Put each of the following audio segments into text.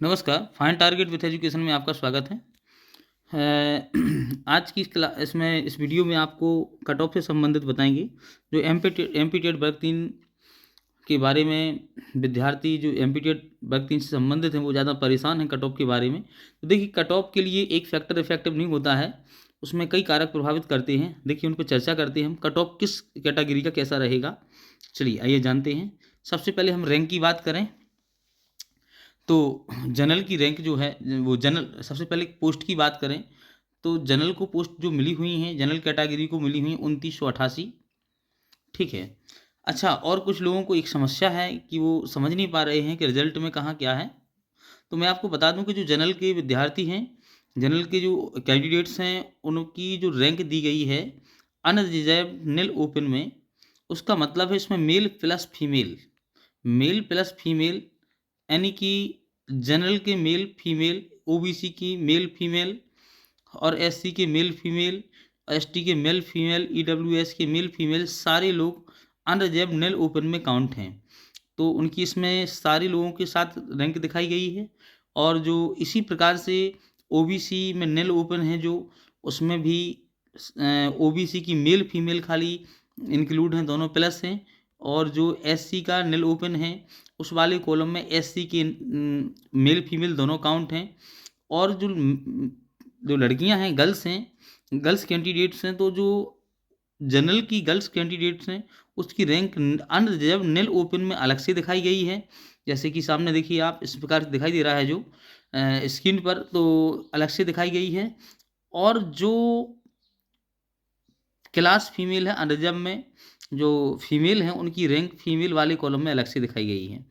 नमस्कार, find target with education में आपका स्वागत है। आज की इस वीडियो में आपको कट ऑफ से संबंधित बताएंगे। जो एमपी टेट वर्ग 3 के बारे में विद्यार्थी जो एमपी टेट वर्ग 3 से संबंधित हैं वो ज़्यादा परेशान हैं कट ऑफ के बारे में। तो देखिए, कट ऑफ के लिए एक फैक्टर इफेक्टिव नहीं होता है, उसमें कई कारक प्रभावित करते हैं। देखिए, उन पर चर्चा करते हैं हम। कट ऑफ किस कैटेगरी का कैसा रहेगा, चलिए आइए जानते हैं। सबसे पहले हम रैंक की बात करें तो जनरल की रैंक जो है वो जनरल, सबसे पहले पोस्ट की बात करें तो जनरल को पोस्ट जो मिली हुई हैं, जनरल कैटेगरी को मिली हुई 2988। ठीक है। अच्छा, और कुछ लोगों को एक समस्या है कि वो समझ नहीं पा रहे हैं कि रिजल्ट में कहाँ क्या है। तो मैं आपको बता दूं कि जो जनरल के विद्यार्थी हैं, जनरल के जो कैंडिडेट्स हैं, उनकी जो रैंक दी गई है अनरिजर्व नील ओपन में, उसका मतलब है इसमें male plus female, male plus female, यानी कि जनरल के मेल फीमेल, ओबीसी की मेल फीमेल और एससी के मेल फीमेल, एसटी के मेल फीमेल, ईडब्ल्यूएस के मेल फीमेल, सारे लोग अनरिजर्व नेल ओपन में काउंट हैं। तो उनकी इसमें सारे लोगों के साथ रैंक दिखाई गई है। और जो इसी प्रकार से ओबीसी में नेल ओपन है, जो उसमें भी ओबीसी की मेल फीमेल खाली इंक्लूड हैं, दोनों प्लस हैं। और जो एससी का नेल ओपन है उस वाले कॉलम में एससी के मेल फीमेल दोनों काउंट हैं। और जो जो लड़कियां हैं, गर्ल्स हैं, गर्ल्स कैंडिडेट्स हैं, तो जो जनरल की गर्ल्स कैंडिडेट्स हैं उसकी रैंक अनरिजर्व नेल ओपन में अलग से दिखाई गई है। जैसे कि सामने देखिए, आप इस प्रकार दिखाई दे रहा है जो स्क्रीन पर, तो अलग से दिखाई गई है। और जो क्लास फीमेल है अनरिजर्व में, जो फीमेल हैं उनकी रैंक फीमेल वाले कॉलम में अलग से दिखाई गई है।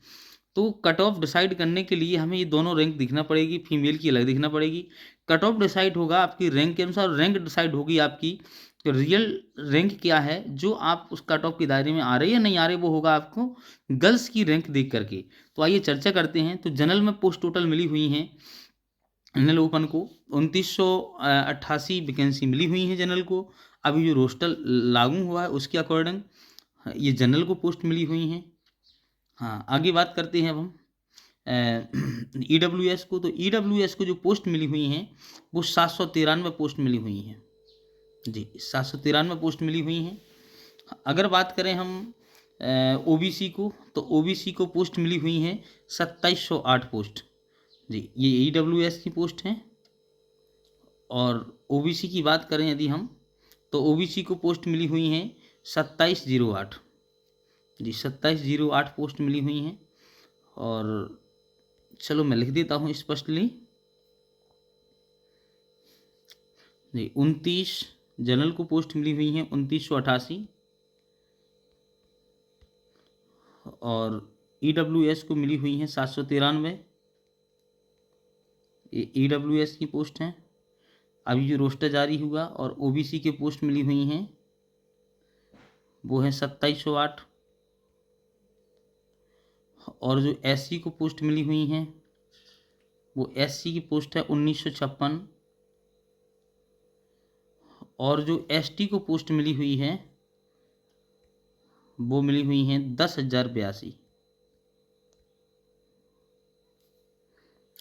तो कट ऑफ डिसाइड करने के लिए हमें ये दोनों रैंक दिखना पड़ेगी, फीमेल की अलग दिखना पड़ेगी। कट ऑफ डिसाइड होगा आपकी रैंक के अनुसार, रैंक डिसाइड होगी आपकी तो रियल रैंक क्या है जो आप उस कट ऑफ के दायरे में आ रहे या नहीं आ रहे, वो होगा आपको गर्ल्स की रैंक देख करके। तो आइए चर्चा करते हैं। तो जनरल में पोस्ट टोटल मिली हुई हैं जनरल ओपन को 2988 वैकेंसी मिली हुई है जनरल को। अभी जो रोस्टर लागू हुआ है उसके अकॉर्डिंग ये जनरल को पोस्ट मिली हुई हैं। हाँ, आगे बात करते हैं अब हम ईडब्ल्यूएस को। तो ईडब्ल्यूएस को जो पोस्ट मिली हुई हैं वो 793 पोस्ट मिली हुई हैं जी, 793 पोस्ट मिली हुई हैं। अगर बात करें हम ओबीसी को, तो ओबीसी को पोस्ट मिली हुई हैं 2708 पोस्ट जी, ये ईडब्ल्यूएस की पोस्ट हैं। और ओबीसी की बात करें यदि हम, तो ओबीसी को पोस्ट मिली हुई हैं 2708 जी, 2708 पोस्ट मिली हुई हैं। और चलो मैं लिख देता हूँ स्पष्टली जी, 29 जनरल को पोस्ट मिली हुई हैं 2988। और ईडब्ल्यूएस को मिली हुई हैं 793, ये ईडब्ल्यूएस की पोस्ट हैं। अभी जो रोस्टर जारी हुआ, और ओबीसी के पोस्ट मिली हुई हैं वो है 2708। और जो एससी को पोस्ट मिली हुई हैं वो एससी की पोस्ट है 1956। और जो एसटी को पोस्ट मिली हुई है वो मिली हुई हैं 10,082।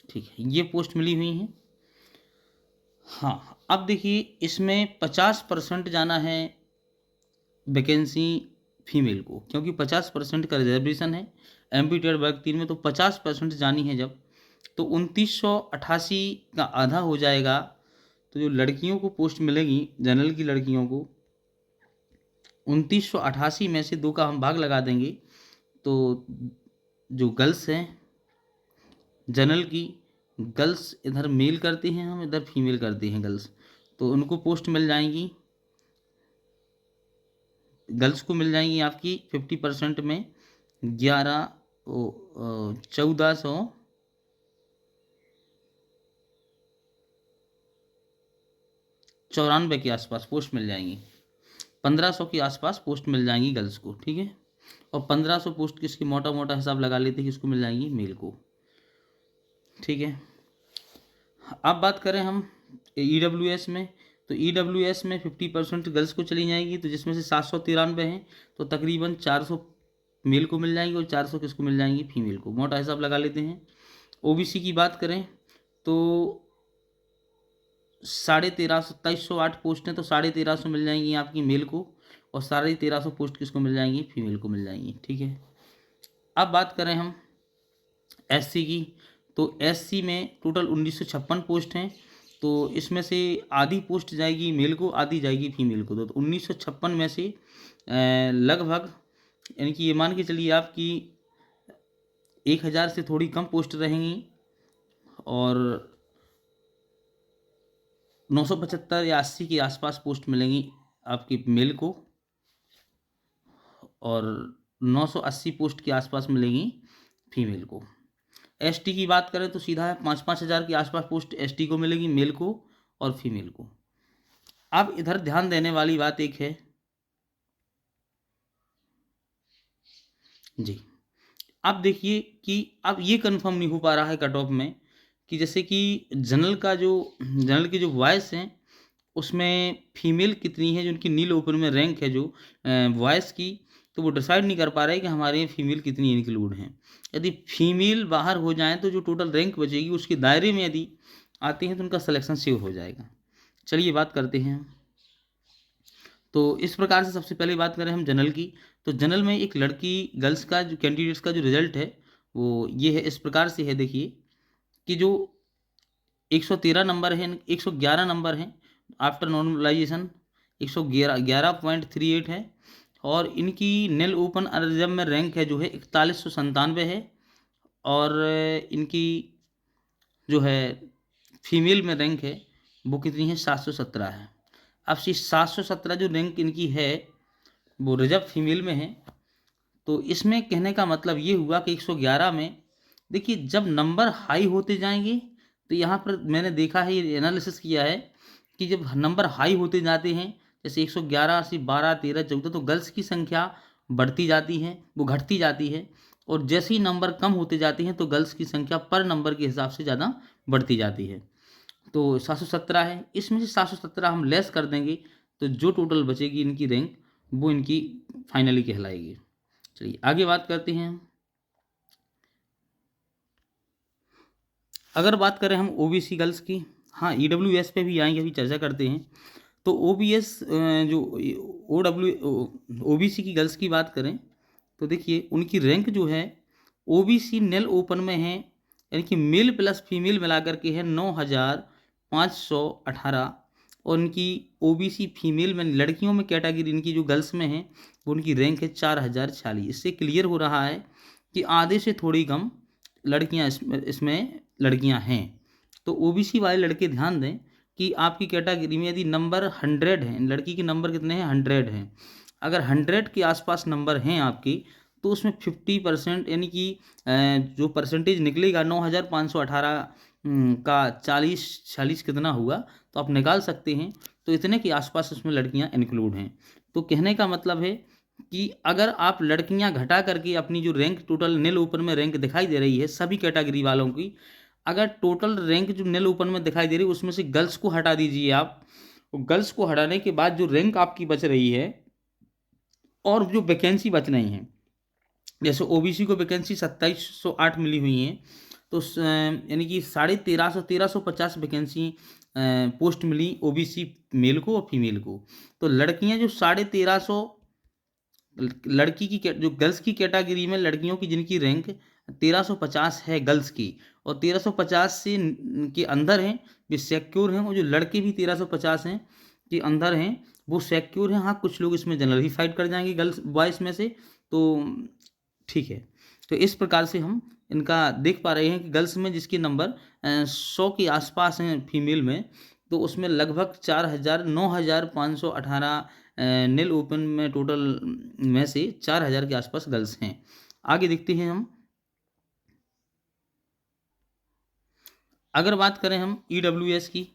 ठीक है, ये पोस्ट मिली हुई हैं। हाँ, अब देखिए, इसमें 50% जाना है वैकेंसी फीमेल को, क्योंकि 50% का रिजर्वेशन है एमपी टेट वर्ग 3 में। तो 50% जानी है जब, तो 2988 का आधा हो जाएगा। तो जो लड़कियों को पोस्ट मिलेगी जनरल की लड़कियों को, 2988 में से 2 का हम भाग लगा देंगे। तो जो गर्ल्स हैं जनरल की, गर्ल्स इधर मेल करते हैं, हम इधर फीमेल करते हैं गर्ल्स, तो उनको पोस्ट मिल जाएंगी, गर्ल्स को मिल जाएंगी आपकी 50% में 1494 के आसपास पोस्ट मिल जाएंगी। 1500 के आसपास पोस्ट मिल जाएंगी गर्ल्स को, ठीक है। और 1500 पोस्ट किसकी, मोटा मोटा हिसाब लगा लेते हैं कि इसको मिल जाएंगी मेल को, ठीक है। अब बात करें हम ईडब्ल्यूएस में, तो ईडब्ल्यूएस में 50% गर्ल्स को चली जाएगी, तो जिसमें से 793 हैं, तो तकरीबन 400 मेल को मिल जाएंगी और 400 किसको मिल जाएंगी, फीमेल को। मोटा हिसाब लगा लेते हैं। ओबीसी की बात करें तो 13,500 2708 पोस्ट हैं, तो 13,500 मिल जाएंगी आपकी मेल को और 13,500 पोस्ट किसको मिल जाएंगी, फीमेल को मिल जाएंगी। ठीक है, अब बात करें हम एससी की, तो एससी में टोटल 1956 पोस्ट हैं, तो इसमें से आधी पोस्ट जाएगी मेल को, आधी जाएगी फीमेल को। तो 1956 में से लगभग, यानी कि ये मान के चलिए आपकी 1,000 से थोड़ी कम पोस्ट रहेंगी और 975 या 80 के आसपास पोस्ट मिलेंगी आपकी मेल को और 980 पोस्ट के आसपास मिलेंगी फीमेल को। एसटी की बात करें तो सीधा है 5-5 हज़ार के आसपास पोस्ट एसटी को मिलेगी, मेल को और फीमेल को। अब इधर ध्यान देने वाली बात एक है जी, अब देखिए कि अब ये कंफर्म नहीं हो पा रहा है कट ऑफ में कि जैसे कि जनरल की जो वॉइस हैं उसमें फीमेल कितनी है, जो उनकी नील ओपन में रैंक है जो वॉइस की, तो वो डिसाइड नहीं कर पा रहे कि हमारे यहाँ फीमेल कितनी इंक्लूड हैं। यदि फीमेल बाहर हो जाएं तो जो टोटल रैंक बचेगी उसके दायरे में यदि आते हैं तो उनका सिलेक्शन श्योर हो जाएगा। चलिए बात करते हैं। तो इस प्रकार से सबसे पहले बात करें हम जनरल की, तो जनरल में एक लड़की गर्ल्स का जो कैंडिडेट्स का जो रिजल्ट है वो ये है, इस प्रकार से है। देखिए कि जो 113 नंबर है, 111 नंबर हैं आफ्टर नॉर्मलाइजेशन, 111.38 है और इनकी नेल ओपन अरिजम में रैंक है जो है 4197 है और इनकी जो है फीमेल में रैंक है वो कितनी है, 717 है। अब 717 जो रैंक इनकी है वो रिजर्व फीमेल में है, तो इसमें कहने का मतलब ये हुआ कि 111 में देखिए जब नंबर हाई होते जाएंगे तो यहाँ पर मैंने देखा है, ये एनालिसिस किया है कि जब नंबर हाई होते जाते हैं जैसे 111 से 12 13 14 तो गर्ल्स की संख्या बढ़ती जाती है, वो घटती जाती है और जैसे ही नंबर कम होते जाते हैं तो गर्ल्स की संख्या पर नंबर के हिसाब से ज़्यादा बढ़ती जाती है। तो 717 है, इसमें से 717 हम लेस कर देंगे तो जो टोटल बचेगी इनकी रैंक वो इनकी फाइनली कहलाएगी। चलिए आगे बात करते हैं। अगर बात करें हम ओबीसी गर्ल्स की, हाँ ईडब्ल्यूएस पे भी आएंगे, अभी चर्चा करते हैं। तो ओबीएस जो ओबीसी की गर्ल्स की बात करें तो देखिए उनकी रैंक जो है ओबीसी नेल ओपन में है, यानी कि मेल प्लस फीमेल मिलाकर के है 9,518 और इनकी ओबीसी फीमेल में लड़कियों में कैटेगरी इनकी जो गर्ल्स में है वो उनकी रैंक है 4,046। इससे क्लियर हो रहा है कि आधे से थोड़ी कम लड़कियां इसमें लड़कियां हैं। तो ओबीसी वाले लड़के ध्यान दें कि आपकी कैटेगरी में यदि नंबर 100 है, लड़की के नंबर कितने हैं, 100 हैं, अगर 100 के आसपास नंबर हैं आपकी तो उसमें 50% यानी कि जो परसेंटेज निकलेगा 9,518 का 40 कितना हुआ तो आप निकाल सकते हैं। तो इतने के आसपास उसमें लड़कियां इंक्लूड हैं। तो कहने का मतलब है कि अगर आप लड़कियां घटा करके अपनी जो रैंक टोटल नेल ओपन में रैंक दिखाई दे रही है सभी कैटेगरी वालों की, अगर टोटल रैंक जो नेल ओपन में दिखाई दे रही है उसमें से गर्ल्स को हटा दीजिए आप, गर्ल्स को हटाने के बाद जो रैंक आपकी बच रही है और जो वैकेंसी बच रही है, जैसे ओबीसी को वैकेंसी 2708 मिली हुई हैं, तो यानी कि 1350 वैकेंसी पोस्ट मिली ओबीसी मेल को और फीमेल को। तो लड़कियां जो 1350 लड़की की जो गर्ल्स की कैटेगरी में लड़कियों की जिनकी रैंक 1350 है गर्ल्स की और 1350 से के अंदर हैं वे सिक्योर हैं, और जो लड़के भी 1350 हैं के अंदर हैं वो सिक्योर हैं। हाँ कुछ लोग इसमें जनरली फाइट कर जाएंगे गर्ल्स बॉयज़ में से, तो ठीक है। तो इस प्रकार से हम इनका देख पा रहे हैं कि गर्ल्स में जिसके नंबर 100 के आसपास हैं फीमेल में, तो उसमें लगभग 9,518 नेल ओपन में टोटल में से 4,000 के आसपास गर्ल्स हैं। आगे देखते हैं हम। अगर बात करें हम ईडब्ल्यूएस की,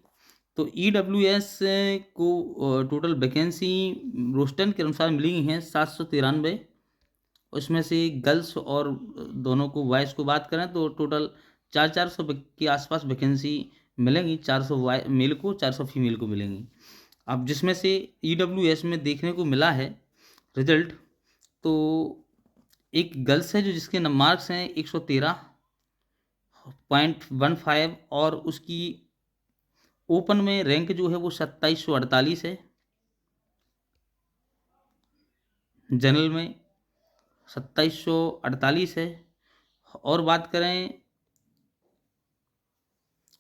तो ईडब्ल्यूएस को टोटल वैकेंसी रोस्टर के अनुसार मिली हैं 793, उसमें से गर्ल्स और दोनों को वॉइस को बात करें तो टोटल 400 के आसपास वैकेंसी मिलेंगी, 400 मेल को 400 फीमेल को मिलेंगी। अब जिसमें से ईडब्ल्यूएस में देखने को मिला है रिजल्ट, तो एक गर्ल्स है जो जिसके मार्क्स हैं 113 0.15 और उसकी ओपन में रैंक जो है वो 2748 है, जनरल में 2748 है। और बात करें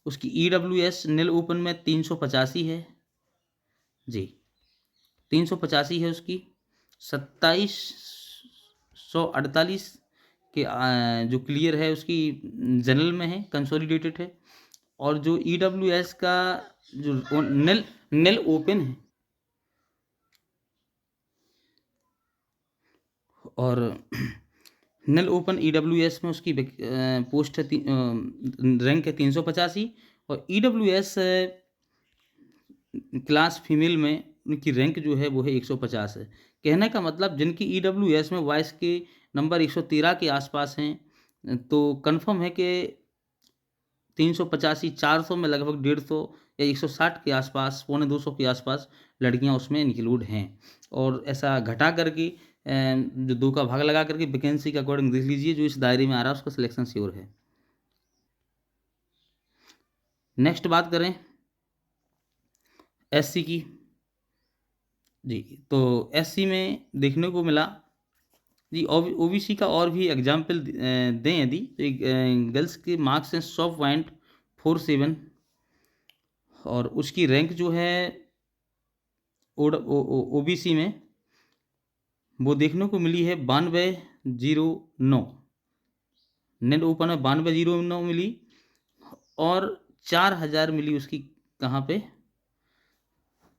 उसकी EWS नील ओपन में 385 है जी, 385 है उसकी। 2748 के जो क्लियर है उसकी जनरल में है, कंसोलिडेटेड है। और जो EWS का जो नील ओपन है और नील ओपन EWS में उसकी पोस्ट है रैंक है 385। और EWS क्लास फीमेल में उनकी रैंक जो है वो है 150 है। कहने का मतलब जिनकी EWS में वॉइस के नंबर 113 के आसपास हैं तो कंफर्म है कि 385 400 में लगभग 150 या 160 के आसपास, 125 के आसपास लड़कियां उसमें इंक्लूड हैं। और ऐसा घटा करके जो 2 का भाग लगा करके वैकेंसी के अकॉर्डिंग देख लीजिए, जो इस दायरे में आ रहा है उसका सिलेक्शन श्योर है। नेक्स्ट बात करें SC की जी, तो SC में देखने को मिला जी, OBC का और भी एग्जाम्पल दें यदि तो एक गर्ल्स के मार्क्स हैं 100.47 और उसकी रैंक जो है OBC में वो देखने को मिली है 9209, नेट ओपन में 9209 मिली और 4000 मिली उसकी कहाँ पे,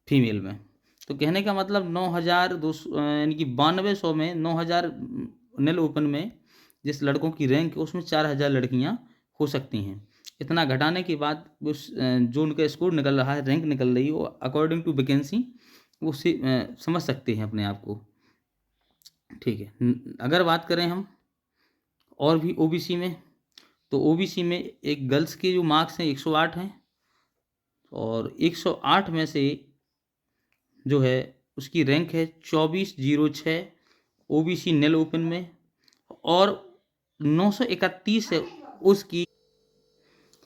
फीमेल में। तो कहने का मतलब 9200 यानी कि 9200 में 9000 नेल ओपन में जिस लड़कों की रैंक है उसमें 4000 लड़कियां हो सकती हैं। इतना घटाने के बाद उस जो उनका स्कोर निकल रहा है, रैंक निकल रही है, वो अकॉर्डिंग टू वैकेंसी वो समझ सकते हैं अपने आप को, ठीक है। अगर बात करें हम और भी OBC में, तो OBC में एक गर्ल्स के जो मार्क्स हैं 108 हैं और 108 में से जो है उसकी रैंक है 2406 OBC नेल ओपन में और 931 है उसकी।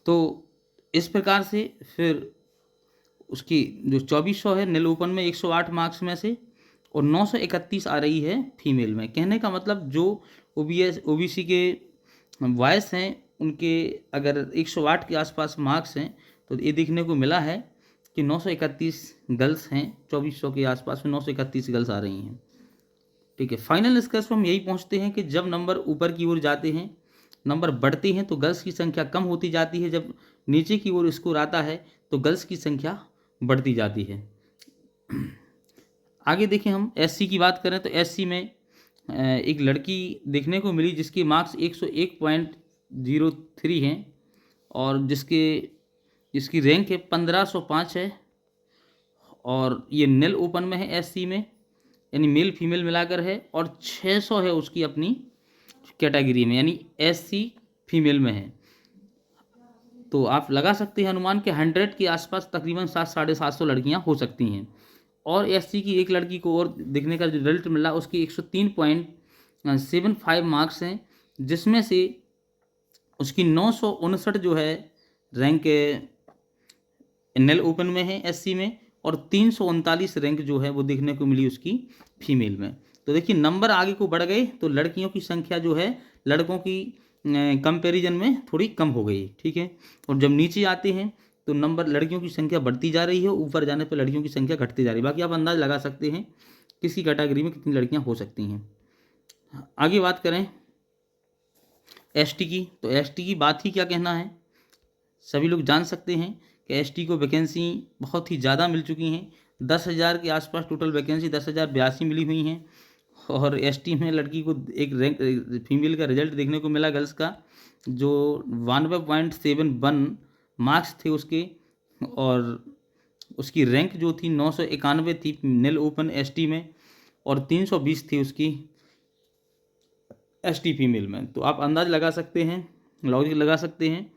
तो इस प्रकार से फिर उसकी जो 2400 है नेल ओपन में 108 मार्क्स में से और 931 आ रही है फीमेल में। कहने का मतलब जो OBC के वॉयस हैं उनके अगर 108 के आसपास मार्क्स हैं तो ये देखने को मिला है कि 931 गर्ल्स हैं, 2400 के आसपास में 931 गर्ल्स आ रही हैं, ठीक है। फाइनल निष्कर्ष पर हम यही पहुंचते हैं कि जब नंबर ऊपर की ओर जाते हैं, नंबर बढ़ते हैं तो गर्ल्स की संख्या कम होती जाती है, जब नीचे की ओर स्कोर आता है तो गर्ल्स की संख्या बढ़ती जाती है। आगे देखें हम SC की बात करें तो SC में एक लड़की देखने को मिली जिसके मार्क्स 101.03 हैं और जिसकी रैंक है 1505 है और ये नेल ओपन में है SC में, यानी मेल फीमेल मिलाकर है और 600 है उसकी अपनी कैटेगरी में, यानी SC फीमेल में है। तो आप लगा सकते हैं अनुमान के 100 के आसपास तकरीबन 700-750 लड़कियां हो सकती हैं। और SC की एक लड़की को और देखने का जो रिजल्ट मिला उसकी 103.75 मार्क्स हैं, जिसमें से उसकी 959 जो है रैंक नेल ओपन में है SC में और 339 रैंक जो है वो देखने को मिली उसकी फीमेल में। तो देखिए नंबर आगे को बढ़ गए तो लड़कियों की संख्या जो है लड़कों की कंपैरिजन में थोड़ी कम हो गई, ठीक है। और जब नीचे आते हैं तो नंबर लड़कियों की संख्या बढ़ती जा रही है, ऊपर जाने पर लड़कियों की संख्या घटती जा रही है। बाकी आप अंदाज लगा सकते हैं किसी कैटेगरी में कितनी लड़कियां हो सकती हैं। आगे बात करें ST की, तो ST की बात ही क्या कहना है, सभी लोग जान सकते हैं कि ST को वैकेंसी बहुत ही ज़्यादा मिल चुकी हैं। 10,000 के आसपास टोटल वैकेंसी 10,082 मिली हुई हैं और ST में लड़की को एक रैंक फीमेल का रिजल्ट देखने को मिला गर्ल्स का जो 92.71 मार्क्स थे उसके और उसकी रैंक जो थी 991 थी नेल ओपन ST में और 320 थी उसकी ST फीमेल में। तो आप अंदाज लगा सकते हैं, लॉजिक लगा सकते हैं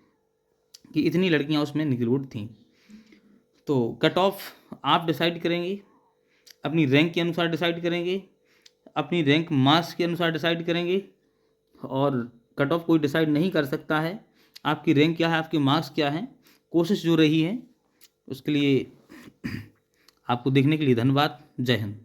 कि इतनी लड़कियां उसमें इंक्लूड थीं। तो कट ऑफ आप डिसाइड करेंगे, अपनी रैंक के अनुसार डिसाइड करेंगे, अपनी रैंक मार्क्स के अनुसार डिसाइड करेंगे और कट ऑफ कोई डिसाइड नहीं कर सकता है। आपकी रैंक क्या है, आपके मार्क्स क्या हैं, कोशिश जो रही है उसके लिए आपको देखने के लिए धन्यवाद। जय हिंद।